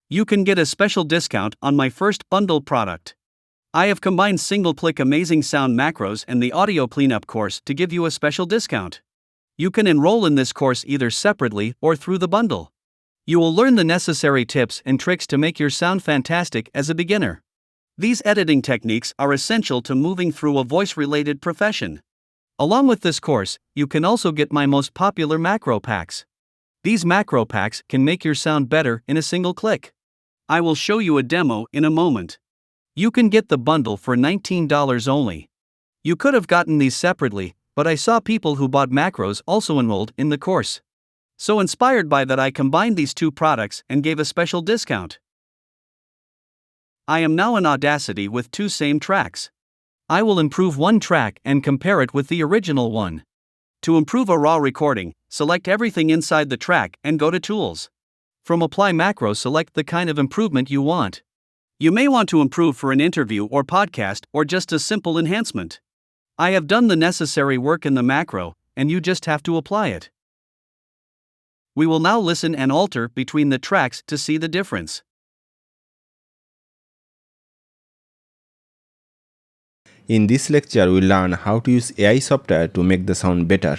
You can get a special discount on my first bundle product. I have combined single-click amazing sound macros and the audio cleanup course to give you a special discount. You can enroll in this course either separately or through the bundle. You will learn the necessary tips and tricks to make your sound fantastic as a beginner. These editing techniques are essential to moving through a voice-related profession. Along with this course, you can also get my most popular macro packs. These macro packs can make your sound better in a single click. I will show you a demo in a moment. You can get the bundle for $19 only. You could have gotten these separately, but I saw people who bought macros also enrolled in the course. So inspired by that, I combined these two products and gave a special discount. I am now in Audacity with two same tracks. I will improve one track and compare it with the original one. To improve a raw recording, select everything inside the track and go to Tools. From Apply Macro, select the kind of improvement you want. You may want to improve for an interview or podcast or just a simple enhancement. I have done the necessary work in the macro, and you just have to apply it. We will now listen and alter between the tracks to see the difference. In this lecture, we'll learn how to use AI software to make the sound better.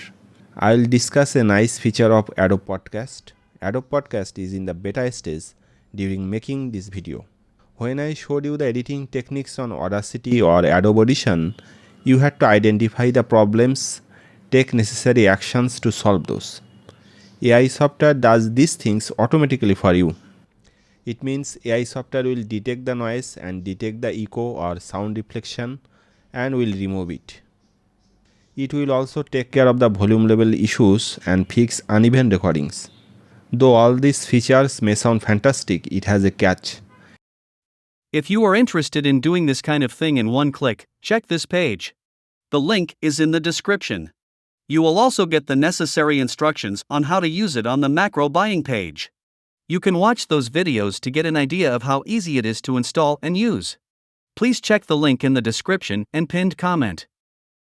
I'll discuss a nice feature of Adobe Podcast. Adobe Podcast is in the beta stage during making this video. When I showed you the editing techniques on Audacity or Adobe Audition, you had to identify the problems, take necessary actions to solve those. AI software does these things automatically for you. It means AI software will detect the noise and detect the echo or sound reflection and will remove it. It will also take care of the volume level issues and fix uneven recordings. Though all these features may sound fantastic, it has a catch. If you are interested in doing this kind of thing in one click, check this page. The link is in the description. You will also get the necessary instructions on how to use it on the macro buying page. You can watch those videos to get an idea of how easy it is to install and use. Please check the link in the description and pinned comment.